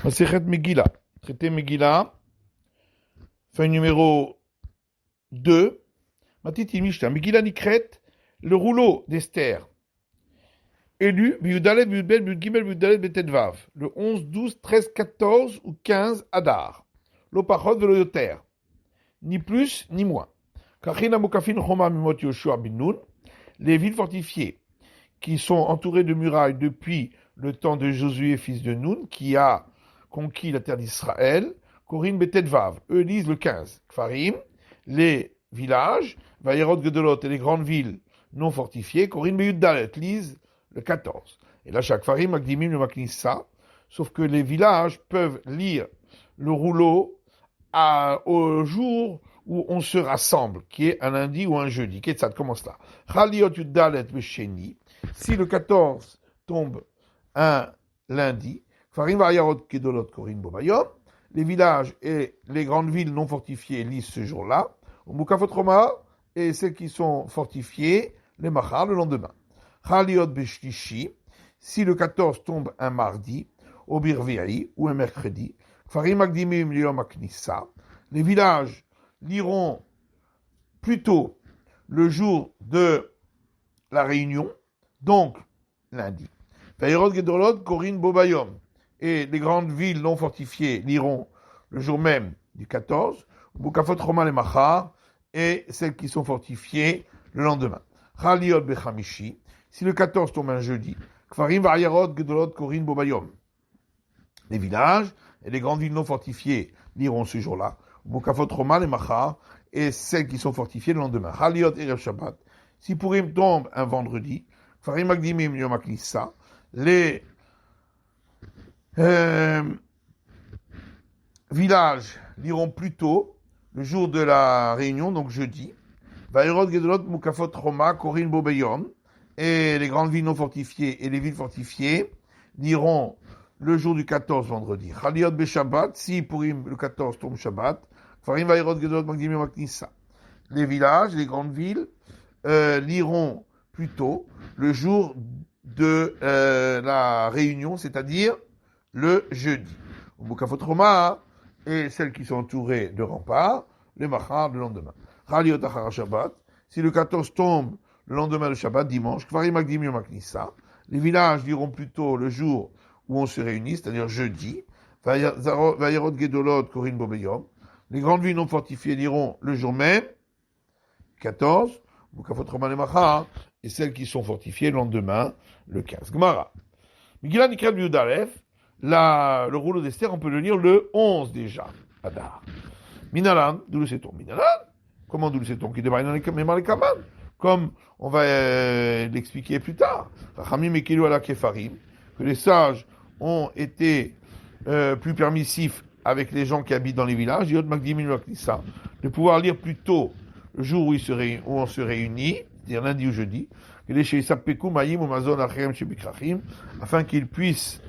Masechet Megillah. Traité Megillah. Fin numéro 2. Matiti Mishnah. Megillah Nikret. Le rouleau d'Esther. Élu, Biyudalet, Biyudbel, Biyudgimel, Biyudalet, Betedvav. Le 11, 12, 13, 14 ou 15 Adar. L'opachot veloyoter. Ni plus, ni moins. Kachina Mukafin Choma Mimot Yoshua bin Nun. Les villes fortifiées qui sont entourées de murailles depuis le temps de Josué, fils de Nun, qui a conquis la terre d'Israël. Korin Betedvav. Eux lisent le 15. Kfarim, les villages. Vayerot Gedolot et les grandes villes non fortifiées. Korin Beyuddalet lisent le 14. Et là, chaque Farim, Magdimim, le Maknissa, sauf que les villages peuvent lire le rouleau au jour où on se rassemble, qui est un lundi ou un jeudi. Qu'est-ce que ça commence là? Chaliot Yudalet Besheni, si le 14 tombe un lundi, Farim Vayarot Kedolot Korin Bobayom, les villages et les grandes villes non fortifiées lisent ce jour-là, Mukafot Roma, et celles qui sont fortifiées, les Machar, le lendemain. Chaliot Beshlishi, si le 14 tombe un mardi, au Birvi'i, ou un mercredi, Farim Magdimim Liom Aknissa, les villages liront plutôt le jour de la réunion, donc lundi. Vayrod Gedolot Korin Bobayom, et les grandes villes non fortifiées liront le jour même du 14, Bukafot Roma les Machar, et celles qui sont fortifiées le lendemain. Chaliot Bechamishi, si le 14 tombe un jeudi, Kfarim Vayarot Gedolot Korin Bobayom. Les villages et les grandes villes non fortifiées liront ce jour-là. Mukafot Roma les Machar et celles qui sont fortifiées le lendemain. Haliot Erev Shabbat. Si Purim tombe un vendredi, Kfarim Magdimim Yom HaKnissa, les villages liront plus tôt le jour de la réunion, donc jeudi. Vayarot Gedolot Mukafot Roma Korin Bobayom. Et les grandes villes non fortifiées et les villes fortifiées liront le jour du 14 vendredi. Chaliot Beshabbat, si Purim le 14 tombe Shabbat, Farim Vayrot Gedolot Magdimim Maknissa. Les villages, les grandes villes liront plutôt le jour de la réunion, c'est-à-dire le jeudi. Mukafot Roma et celles qui sont entourées de remparts, les Machar le lendemain. Chaliot Achar Shabbat, si le 14 tombe le lendemain de Shabbat, dimanche, Kfarim Magdimim Maknissa, les villages liront plutôt le jour où on se réunit, c'est-à-dire jeudi, Vayerot Gedolot Korin Bobeyom, les grandes villes non fortifiées liront le jour même, 14, Mukafot Roma les Machar, et celles qui sont fortifiées le lendemain, le 15. Gemara. Megillah Nikrat Biyudalef, le rouleau d'Esther, on peut le lire le 11 déjà, Adar. Minalan, d'où le sait-on? Minalan, comment d'où le sait-on? Qui démarre dans les Kaman, comme on va l'expliquer plus tard. Rachamim et Kelu ala Kefarim, que les sages ont été plus permissifs avec les gens qui habitent dans les villages, de pouvoir lire plus tôt le jour où on se réunit, c'est-à-dire lundi ou jeudi, afin qu'ils puissent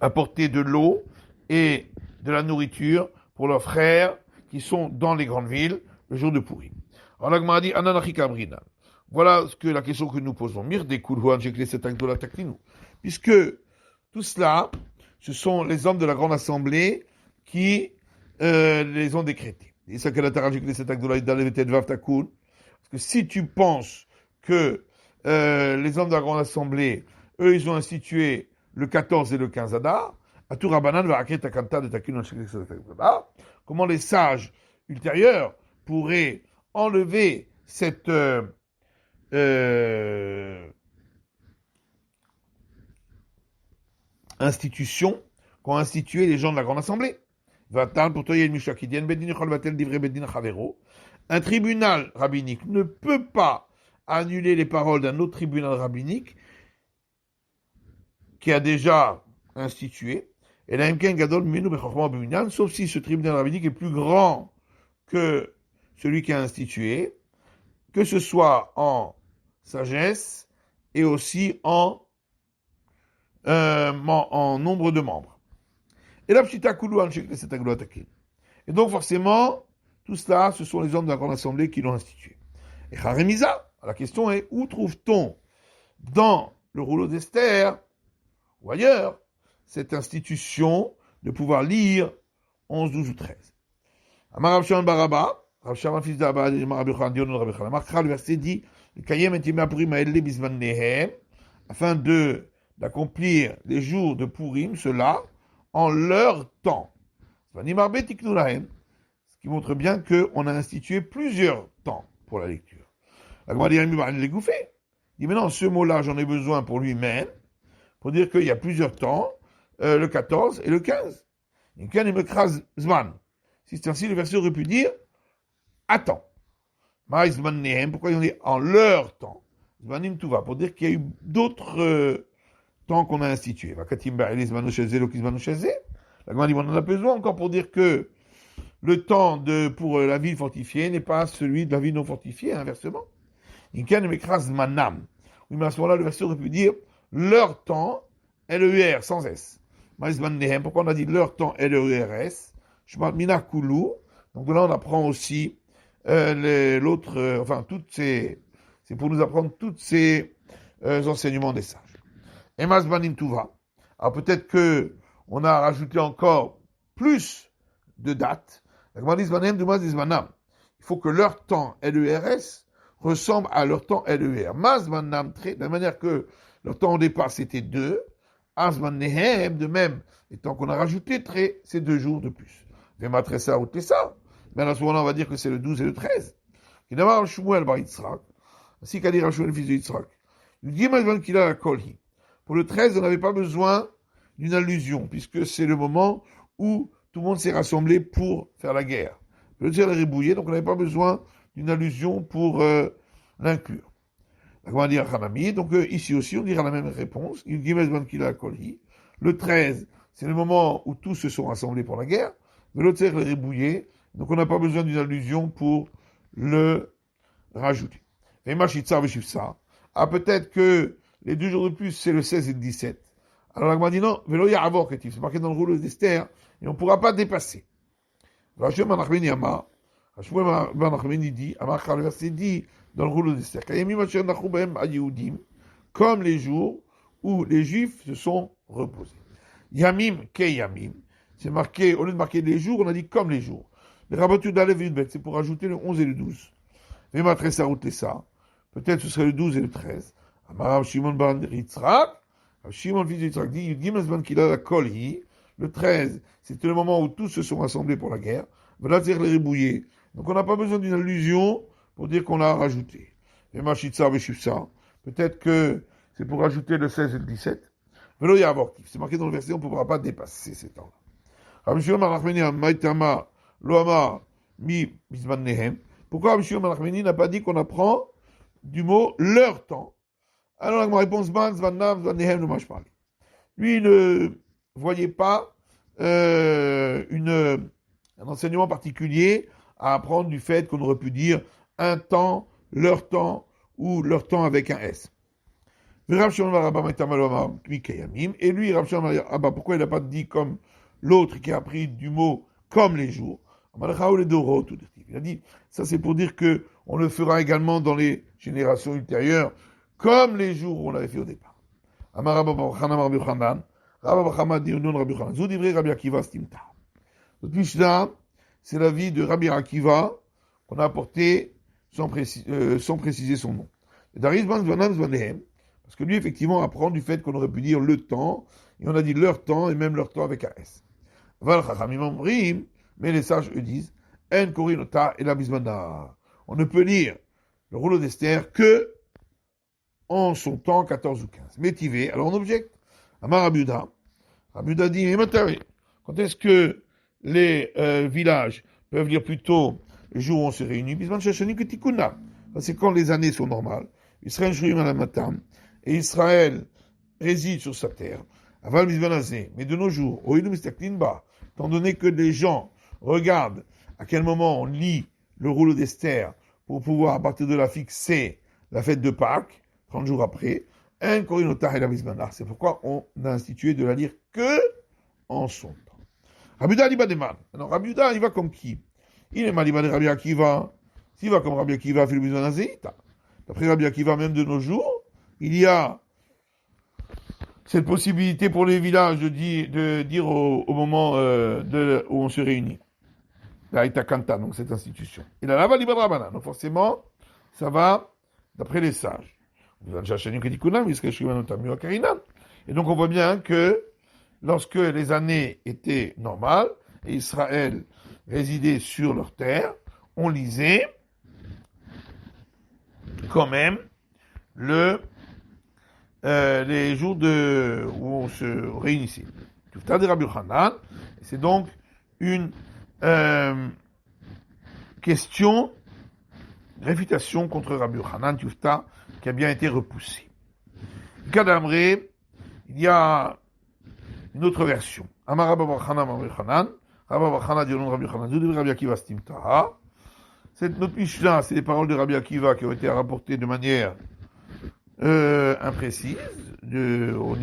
apporter de l'eau et de la nourriture pour leurs frères qui sont dans les grandes villes le jour de Purim. Alors la Gemara dit, voilà la question que nous posons. Puisque tout cela, ce sont les hommes de la grande assemblée qui les ont décrétés. Parce que si tu penses que les hommes de la grande assemblée, eux, ils ont institué le 14 et le 15 Adar, comment les sages ultérieurs pourraient enlever cette institution qu'ont institué les gens de la grande assemblée. Un tribunal rabbinique ne peut pas annuler les paroles d'un autre tribunal rabbinique qui a déjà institué, sauf si ce tribunal rabbinique est plus grand que celui qui a institué, que ce soit en sagesse et aussi en nombre de membres. Et donc forcément, tout cela, ce sont les hommes de la grande assemblée qui l'ont institué. Et Haremiza, la question est, où trouve-t-on dans le rouleau d'Esther, ou ailleurs, cette institution de pouvoir lire 11, 12 ou 13. Amar Rav Shimon bar Abba, Rav Shimon fils d'Abba, Amar Rabbi Yochanan, Dion Rabbi Yochanan. Marquera le verset dit, Kayem et Yemei Purim ha'ele bizmanehem, afin d'accomplir les jours de Purim, cela, en leur temps. Zmanim harbe tiknu lahem, ce qui montre bien qu'on a institué plusieurs temps pour la lecture. La Gemara dit, il dit, mais non, ce mot-là, j'en ai besoin pour lui-même, pour dire qu'il y a plusieurs temps, le 14 et le 15. Si c'est ainsi, le verset aurait pu dire attends. Pourquoi ils ont dit en leur temps? Zmanim tuva, pour dire qu'il y a eu d'autres temps qu'on a institués. La Gemara dit on en a besoin encore pour dire que le temps pour la ville fortifiée n'est pas celui de la ville non fortifiée, inversement. Oui, mais à ce moment-là, le verset aurait pu dire leur temps, L-E-U-R, sans S. Pourquoi on a dit leur temps, L-E-U-R-S? Mina Kulu. Donc de là, on apprend aussi c'est pour nous apprendre tous ces enseignements des sages. Emas Banim Tuva. Alors peut-être que on a rajouté encore plus de dates. Il faut que leur temps, L-E-R-S, ressemble à leur temps L-E-R. De la manière que leur temps au départ c'était 2, de même, et tant qu'on a rajouté c'est 2 jours de plus. Vema Tressa ou Tessa, mais à ce moment-là on va dire que c'est le 12 et le 13. Qui d'abord Shmuel bar Yitzhak, ainsi qu'à dire Shmuel fils de Yitzhak. Pour le 13, on n'avait pas besoin d'une allusion, puisque c'est le moment où tout le monde s'est rassemblé pour faire la guerre. Le tir est ribouillé, donc on n'avait pas besoin d'une allusion pour l'inclure. Donc ici aussi, on dira la même réponse. Le 13, c'est le moment où tous se sont rassemblés pour la guerre. Mais l'autre est ribouillé, donc on n'a pas besoin d'une allusion pour le rajouter. Et Machitsa Veshivsa. Ah, peut-être que les 2 jours de plus, c'est le 16 et le 17. Alors la Gemara dit non, Velo Ya'avor Ketiv, c'est marqué dans le rouleau d'Esther, et on ne pourra pas dépasser. Rachel Manachmeni Amar, Rachel Manachmeni dit, Amar le verset dit dans le rouleau d'Esther, comme les jours où les Juifs se sont reposés. Yamim ke Yamim, c'est marqué, au lieu de marquer les jours, on a dit comme les jours. Les rabattus d'Alev Yudbet, c'est pour ajouter le 11 et le 12. Vema Tressa ou Tessa, peut-être ce serait le 12 et le 13. Amar Shimon bar Yitzhak, Shimon fils de Yitzhak dit, le 13, c'était le moment où tous se sont rassemblés pour la guerre. Voilà, c'est les ribouillés. Donc on n'a pas besoin d'une allusion pour dire qu'on l'a rajouté. Et Machitsa Veshivsa, peut-être que c'est pour rajouter le 16 et le 17. Velo Ya'avor, c'est marqué dans le verset, on ne pourra pas dépasser ces temps-là. Rabbi Shimon bar Nachmani Maïtama Loama Mi Bizmanehem. Pourquoi Rabbi Shimon bar Nachmani n'a pas dit qu'on apprend du mot leur temps? Alors la réponse lui, il ne voyait pas un enseignement particulier à apprendre du fait qu'on aurait pu dire un temps, leur temps, ou leur temps avec un S. Et lui, Rav Shimon bar Abba, pourquoi il n'a pas dit comme l'autre qui a appris du mot comme les jours? Il a dit, ça c'est pour dire que on le fera également dans les générations ultérieures, comme les jours où on l'avait fait au départ. Amar Rabba Bachana dit Rabbi Yochanan. Zou divrei Rabbi Akiva stimta. Notre Mishnah, c'est la vie de Rabbi Akiva qu'on a apporté sans préciser son nom. Parce que lui, effectivement, apprend du fait qu'on aurait pu dire le temps, et on a dit leur temps, et même leur temps avec un S. Mais les sages, eux, disent En korinota et la bismana. On ne peut lire le rouleau d'Esther que en son temps 14 ou 15. Métivé, alors on objecte. Amar Rabiuda. Rabiuda dit, quand est-ce que les villages peuvent lire plutôt les jours où on se réunit? Bisman Shashani que Tikuna. C'est quand les années sont normales. Israël Shurim Alamatam. Et Israël réside sur sa terre. Aval Bisbanazé. Mais de nos jours, Oilu Mistaklinba, étant donné que les gens regardent à quel moment on lit le rouleau d'Esther pour pouvoir à partir de là fixer la fête de Pâques, 30 jours après, un Korinotar et la Bismanar. C'est pourquoi on a institué de la lire que en son temps. Rabiuda Libademan. Alors Rabiuda, il va comme qui? Il est Malibad Rabbi Akiva. S'il va comme Rabbi Akiva, fait le Bismanazéita. D'après Rabbi Akiva, même de nos jours, il y a cette possibilité pour les villages de dire au moment où on se réunit. La Itakanta, donc cette institution. Et la Lava Liba Rabana. Donc forcément, ça va d'après les sages. Et donc on voit bien que lorsque les années étaient normales et Israël résidait sur leur terre, on lisait quand même les jours où on se réunissait. C'est donc une question, réfutation contre Rabbi Yochanan Tufta, qui a bien été repoussée. Kadamré, il y a une autre version. Amar Rabbi Yochanan, Rabbi dit au nom de Rabbi Yochanan, de Rabbi Akiva Stimtaha. Notre Mishnah, c'est les paroles de Rabbi Akiva qui ont été rapportées de manière imprécise au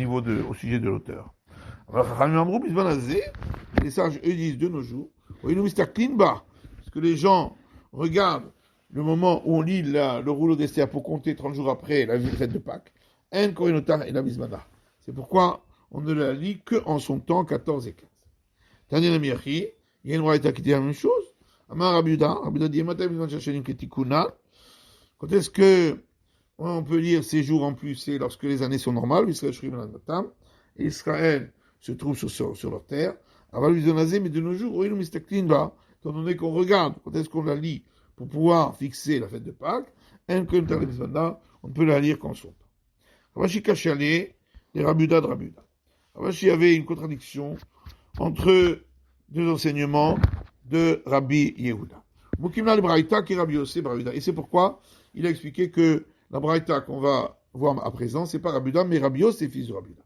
sujet de l'auteur. Les sages, eux, disent de nos jours, parce que les gens regardent le moment où on lit le rouleau d'Esther pour compter 30 jours après la fête de Pâques, c'est pourquoi on ne la lit que en son temps, 14 et 15. Tanya Namiyachi, il y a une braïta qui dit la même chose. Amar Rabiuda dit, quand est-ce que on peut lire ces jours en plus, c'est lorsque les années sont normales, et Israël se trouve sur leur terre. Mais de nos jours, étant donné qu'on regarde, quand est-ce qu'on la lit pour pouvoir fixer la fête de Pâques, on ne peut la lire qu'en son temps. Ravashi Kachalé, les Rabuda de Rabuda. Ravashi avait une contradiction entre deux enseignements de Rabbi Yehuda. Mukimna le Braïta qui est Rabbi Yossé Braïda. Et c'est pourquoi il a expliqué que la Braïta qu'on va voir à présent, c'est pas Rabuda, mais Rabbi Yossé, fils de Rabuda.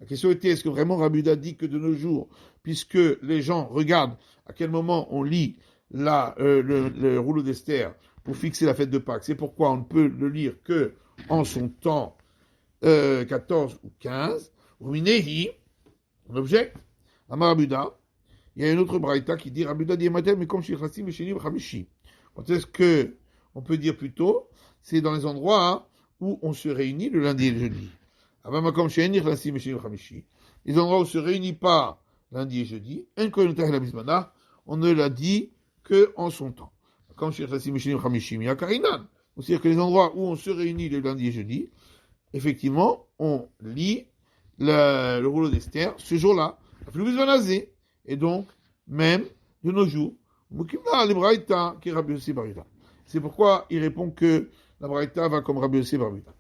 La question était, est-ce que vraiment Rabuda dit que de nos jours, puisque les gens regardent à quel moment on lit le rouleau d'Esther pour fixer la fête de Pâques, c'est pourquoi on ne peut le lire que en son temps 14 ou 15. Ruminehi, on objecte, Amar Rabuda, il y a une autre braïta qui dit Rabuda dit Matel, mais comme chez Chassim et chez Nib Hamishi. Quand est-ce que on peut dire plutôt, c'est dans les endroits où on se réunit le lundi et le jeudi. Les endroits où on ne se réunit pas lundi et jeudi, on ne l'a dit que en son temps. C'est-à-dire que les endroits où on se réunit le lundi et jeudi, effectivement, on lit le rouleau d'Esther ce jour-là. Et donc, même de nos jours, c'est pourquoi il répond que la Braïta va comme Rabbi Yossé Braïta.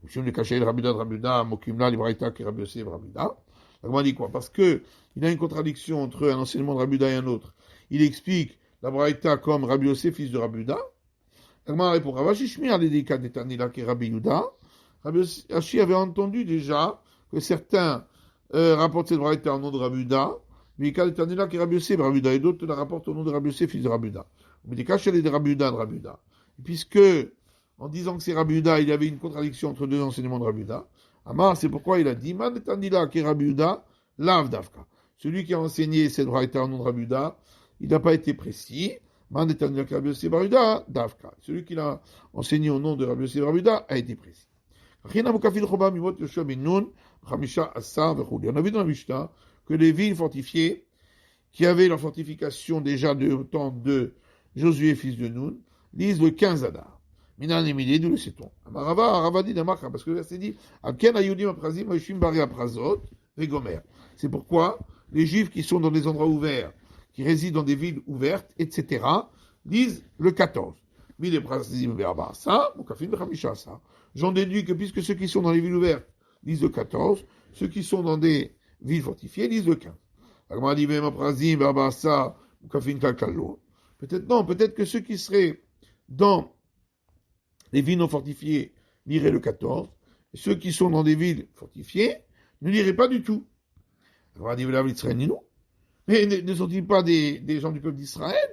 Si on est caché le Rabbi de Rabuda, Mokimla, le Braïta qui est Rabbi Yossé Braïta. Comment dit quoi? Parce que il y a une contradiction entre un enseignement de Rabuda et un autre. Il explique la Braïta comme Rabbi Yossé, fils de Rabuda. Comment répond Ravashi Shmi, Alédika d'Etanila qui est Rabbi Yuda. Rabbi Yossé avait entendu déjà que certains rapportent cette Braïta au nom de Rabuda, mais Kadetanila qui est Rabbi Yossé Braïta, et d'autres la rapportent au nom de Rabbi Yossé, fils de Rabuda. Mais des cachets de Rabuda de Rabuda. Puisque, en disant que c'est Rabuda, il y avait une contradiction entre deux enseignements de Rabuda. Amar, c'est pourquoi il a dit, Man Tandila qui est Rabuda, Lav Davka. Celui qui a enseigné cette braïta au nom de Rabuda, il n'a pas été précis. Man Tandila qui est Rabbi Yossé Rabuda, Davka. Celui qui l'a enseigné au nom de Rabbi Yossé Rabuda a été précis. On a vu dans la Mishnah que les villes fortifiées, qui avaient leur fortification déjà de temps de Josué, fils de Nun, lisent le 15 Adar. Minan et Milé, d'où le sait-on? Rava dit d'Amarka, parce que le verset dit Alken ayudim aprazim aishim bari aprazot vegomer. C'est pourquoi les Juifs qui sont dans des endroits ouverts, qui résident dans des villes ouvertes, etc., lisent le 14. Mil aprazim verba ça, mukafim bechamisha ça. J'en déduis que puisque ceux qui sont dans les villes ouvertes lisent le 14, ceux qui sont dans des villes fortifiées lisent le 15. Agma dit aprazim verba ça, mukafim kalkalo. Peut-être non, peut-être que ceux qui seraient dans les villes non fortifiées liraient le 14, et ceux qui sont dans des villes fortifiées ne liraient pas du tout. Mais ne sont-ils pas des gens du peuple d'Israël?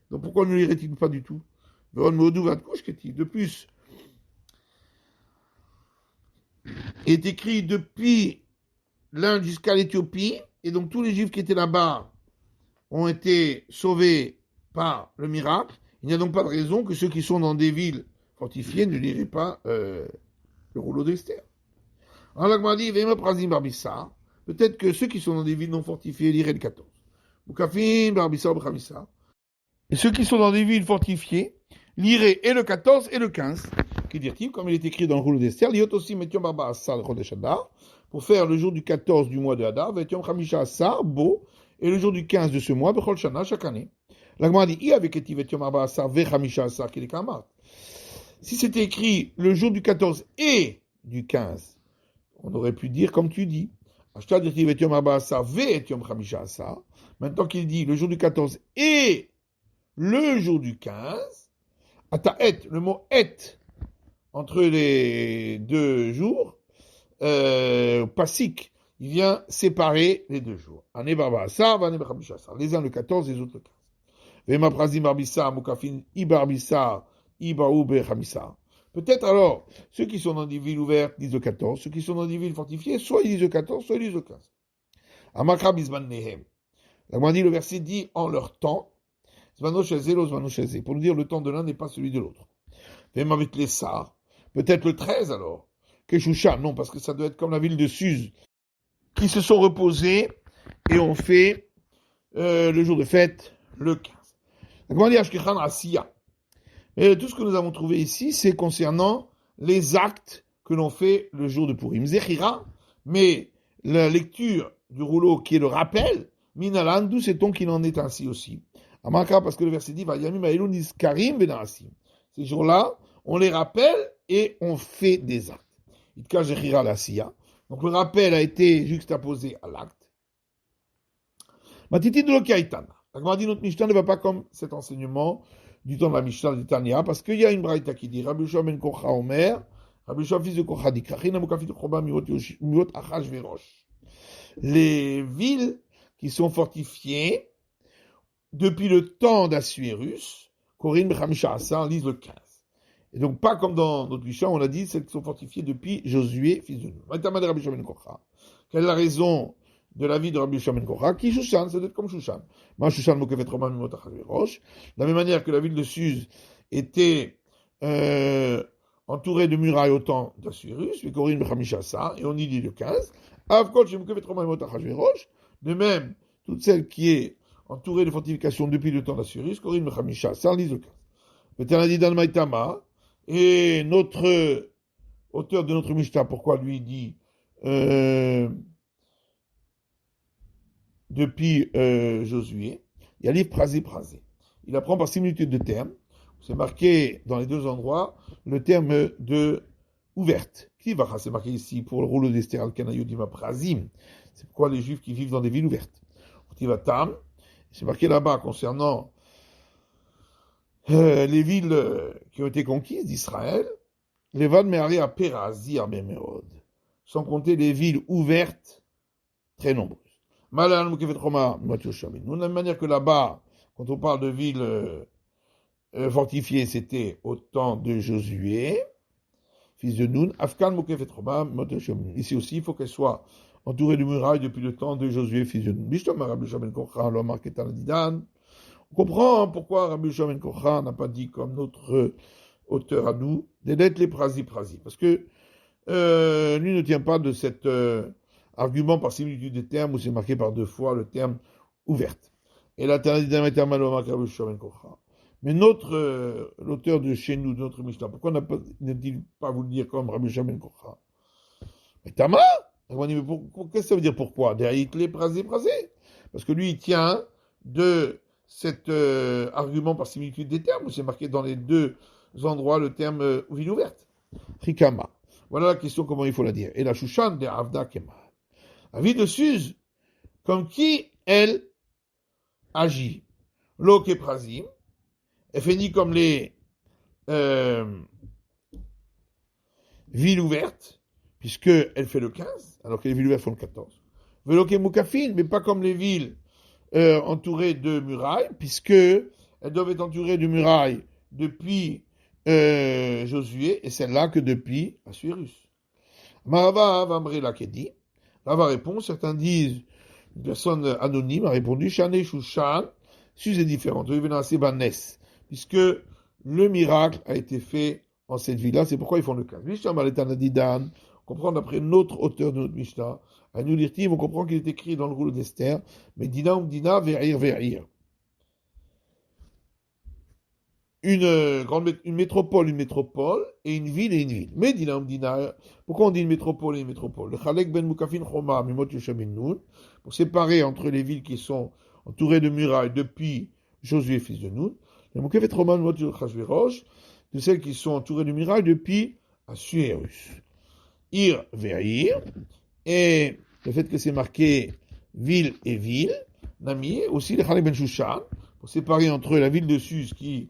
Donc pourquoi ne liraient-ils pas du tout? De plus, est écrit depuis l'Inde jusqu'à l'Éthiopie, et donc tous les Juifs qui étaient là-bas ont été sauvés par le miracle. Il n'y a donc pas de raison que ceux qui sont dans des villes fortifiés ne liraient pas le rouleau d'Esther. Alors l'Agma dit, Vema Prazim Barbissa, peut-être que ceux qui sont dans des villes non fortifiées liraient le 14. Moukafim Barbissa ou Bramissa. Et ceux qui sont dans des villes fortifiées liraient et le 14 et le 15. Qui dit-il, comme il est écrit dans le rouleau d'Esther, Liot aussi Metiom Barba Assar Chodesh Adar, pour faire le jour du 14 du mois de Hadar, Vetiom Chamisha Assar, Bo, et le jour du 15 de ce mois, Bechol Shana, chaque année. L'Agma dit, I avec Eti Vetiom Barba Assar, Ve Chamisha Assar, qui est Kamat. Si c'était écrit le jour du 14 et du 15, on aurait pu dire comme tu dis. Maintenant qu'il dit le jour du 14 et le jour du 15, Ataet, le mot et entre les deux jours, pasik, il vient séparer les deux jours. Les uns le 14, les autres le 15. Vema prazim barbissa, mukafin ibarbissa, ibaou bechamissa. Peut-être alors, ceux qui sont dans des villes ouvertes disent le 14, ceux qui sont dans des villes fortifiées, soit ils disent le 14, soit ils disent le 15. Amakra bisman nehem. La dit, le verset dit en leur temps, pour nous dire le temps de l'un n'est pas celui de l'autre. Vemavit les sar, peut-être le 13 alors. Keshusha, non, parce que ça doit être comme la ville de Suse, qui se sont reposés et ont fait le jour de fête, le 15. La dit, Ashkechan Asiya. Et tout ce que nous avons trouvé ici, c'est concernant les actes que l'on fait le jour de Purim. Zechira, mais la lecture du rouleau qui est le rappel, Minalan, d'où sait-on qu'il en est ainsi aussi. Amaka, parce que le verset dit, Vayamim Aelun Iskarim Benarasim. Ces jours-là, on les rappelle et on fait des actes. Itka Zechira la Siya. Donc le rappel a été juxtaposé à l'acte. Matiti de l'Okaitana. La dit notre Mishnah ne va pas comme cet enseignement du temps de la Mishnah de Tania, parce qu'il y a une braïta qui dit Rabbi Yoshua ben Kocha Omer, Rabbi Yoshua fils de Kocha dit Krachina Mukafit Choba Miot Achash Verosh. Les villes qui sont fortifiées depuis le temps d'Assuérus, Corinne Bechamisha Assar, lisent le 15. Et donc pas comme dans notre Mishnah, on a dit celles qui sont fortifiées depuis Josué, fils de Nun. Maïtama de Rabbi Yoshua ben Kocha. Quelle est la raison de la vie de Rabbi Yoshua ben Kocha, qui Shushan, ça doit être comme Shushan. Ma Shushan Mokefet Roman Mimot Achashverosh. De la même manière que la ville de Suse était entourée de murailles au temps d'Assuérus, mais Corinne Bechamisha Assar, et on y dit le 15. Avkol Shemokefet Roman Mimot Achashverosh. De même, toute celle qui est entourée de fortifications depuis le temps d'Assuérus, Corinne Bechamisha Assar, lise le 15. Vetanadi Dan Maïtama, et notre auteur de notre Mishnah, pourquoi lui dit depuis Josué, il y a livre Prazé. Il apprend par similitude de termes. C'est marqué dans les deux endroits le terme de ouverte. Kivacha, c'est marqué ici pour le rouleau d'Esther al-Kanayodima Prazim. C'est pourquoi les Juifs qui vivent dans des villes ouvertes. Tivatam, c'est marqué là-bas concernant les villes qui ont été conquises d'Israël. Les Van Meharé à Perazir Bemeod, sans compter les villes ouvertes très nombreuses. De la même manière que là-bas, quand on parle de villes fortifiées, c'était au temps de Josué, fils de Nun. Afkan Mokefet Roma, ici aussi, il faut qu'elle soit entourée de murailles depuis le temps de Josué, fils de Nun. On comprend pourquoi Rabbi Yoshua ben Kocha n'a pas dit comme notre auteur à nous, d'être les Prazi. Parce que lui ne tient pas de cet argument par similitude des termes où c'est marqué par deux fois le terme ouverte. Et la mais notre, l'auteur de chez nous, de notre Mishnah, pourquoi n'a-t-il pas voulu dire comme Rabbi Yoshua ben Kocha? Mais Tama, qu'est-ce que ça veut dire pourquoi? Derrière les Prazi. Parce que lui, il tient de cet argument par similitude des termes où c'est marqué dans les deux endroits le terme ville ouverte. Rikama. Voilà la question, comment il faut la dire. Et la Shushan de Avda Kemal. La ville de Suse, comme qui elle agit. L'Oke Prazim, elle fait ni comme les villes ouvertes, puisqu'elle fait le 15, alors que les villes ouvertes font le 14. L'Oke Mukafin, mais pas comme les villes entourées de murailles, puisque elles doivent être entourées de murailles depuis Josué, et celle-là que depuis Assuérus. Marava Avamre Lakedi. Rava répond, certains disent, une personne anonyme a répondu, Shane Shushan, Suse est différente, puisque le miracle a été fait en cette ville-là, c'est pourquoi ils font le 15. Mishnah Maletan Adidan, on comprend d'après notre auteur de notre Mishnah, à nous lire, on comprend qu'il est écrit dans le rouleau d'Esther, mais Dina Dina, Ve'ir, Ve'ir. Une métropole et une ville et une ville. Mais Dina, pourquoi on dit une métropole et une métropole? Le Chalek ben Mukafin Choma, Mimot Yoshabin Nun, pour séparer entre les villes qui sont entourées de murailles depuis Josué, fils de Nun, le Mukafin Choma, Mimot Yoshabin de celles qui sont entourées de murailles depuis Assuérus. Ir vers Ir, et le fait que c'est marqué ville et ville, Nami, aussi le Chalek ben Shushan, pour séparer entre la ville de Suse qui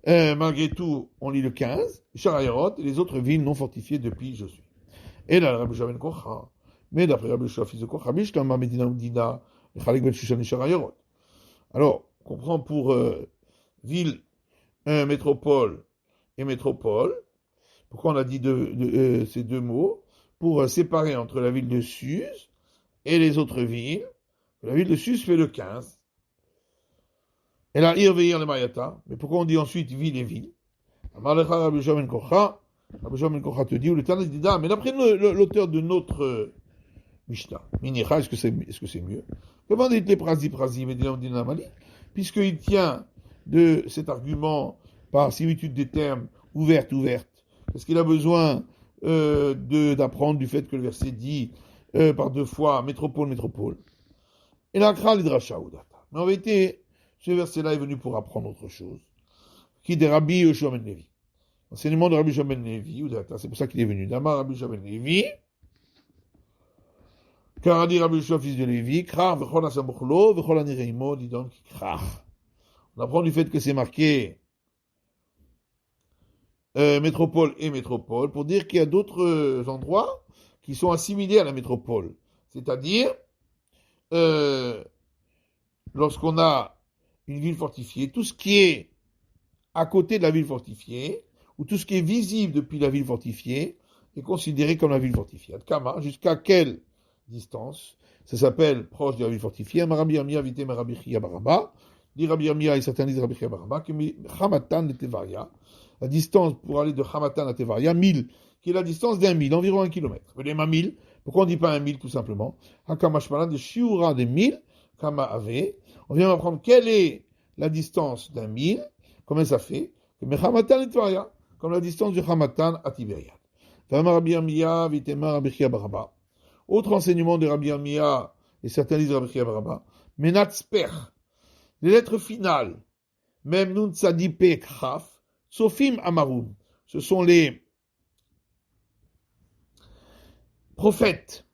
malgré tout, on lit le 15, Charayot et les autres villes non fortifiées depuis Josué. Et là, Rabbi Shua ben Kocha, mais d'après Rabbi Shua, fils de Kocha, Mishlama Medina Medina, Chalek ben Shushan et Charayot. Alors, on comprend pour ville, métropole et métropole, pourquoi on a dit ces deux mots, pour séparer entre la ville de Suse et les autres villes. La ville de Suse fait le 15. Et là, Ir ve'ir le Mayata. Mais pourquoi on dit ensuite ville et ville? Amalecha Rabbi Shua ben Kocha. Rabbi Shua ben Kocha te dit, ou le Tana dit, mais d'après l'auteur de notre Mishnah, Minicha, est-ce que c'est mieux? Comment dit les Prazi, Medina Mali? Puisqu'il tient de cet argument par similitude des termes ouverte. Parce qu'il a besoin d'apprendre du fait que le verset dit par deux fois métropole. Et là, Kral Idrasha Udata. Mais en vérité, ce verset-là est venu pour apprendre autre chose. Qui de Rabbi Yoshua ben Levi. Enseignement de Rabbi Yoshua ben Levi, c'est pour ça qu'il est venu. D'Amar Rabbi Yoshua ben Levi, car a dit Rabbi Yoshua fils de Levi, Krach v'chol asamuchlo, v'chol anireimo, dit donc Krach. On apprend du fait que c'est marqué métropole et métropole, pour dire qu'il y a d'autres endroits qui sont assimilés à la métropole. C'est-à-dire, lorsqu'on a une ville fortifiée, tout ce qui est à côté de la ville fortifiée, ou tout ce qui est visible depuis la ville fortifiée, est considéré comme la ville fortifiée. Kama, jusqu'à quelle distance? Ça s'appelle proche de la ville fortifiée. Rabbi Yirmiyah vite Rabbi Chia Baraba. Dit Rabbi Yirmiyah, et certains disent Rabbi Chia Baraba, que Hamatan de Tevaria, la distance pour aller de Hamatan à Tevaria, 1000, qui est la distance d'1 mille, environ 1 kilomètre. Vous voyez, 1000, pourquoi on ne dit pas 1 mille tout simplement? Hakama Shmala de Shiura de 1000, Kama Ave. On vient d'apprendre quelle est la distance d'1 mille, combien ça fait, comme la distance du Hamatan à Tibériade. Autre enseignement de Rabbi Yirmiyah, et certains disent Rabbi Chia Baraba, Menatzper, les lettres finales, même Nun Tzadipe Kraf, Sofim Amarum, ce sont les prophètes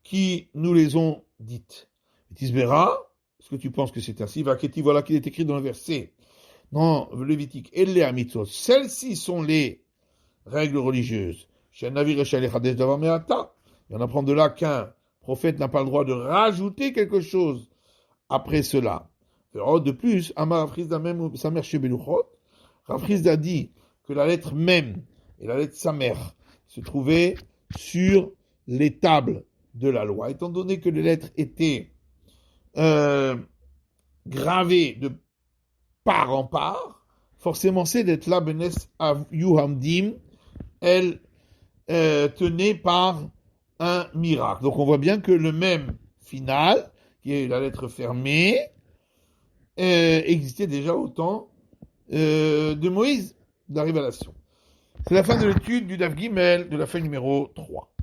qui nous les ont dites. Tisbera, est-ce que tu penses que c'est ainsi? Vaketi, voilà qu'il est écrit dans le verset, dans le Lévitique, Elle Amitzot. Celles-ci sont les règles religieuses. Et on apprend de là qu'un prophète n'a pas le droit de rajouter quelque chose après cela. De plus, Amar Rafrizda même Samer Shebeluchot, Rafrizda dit que la lettre Mem et la lettre Samer se trouvaient sur les tables de la loi. Étant donné que les lettres étaient gravées de part en part, forcément ces lettres-là, Benes Yuhamdim, elles tenaient par un miracle. Donc on voit bien que le même final, qui est la lettre fermée, existait déjà au temps de Moïse, de la révélation. C'est la fin de l'étude du Daf Gimel de la feuille numéro 3.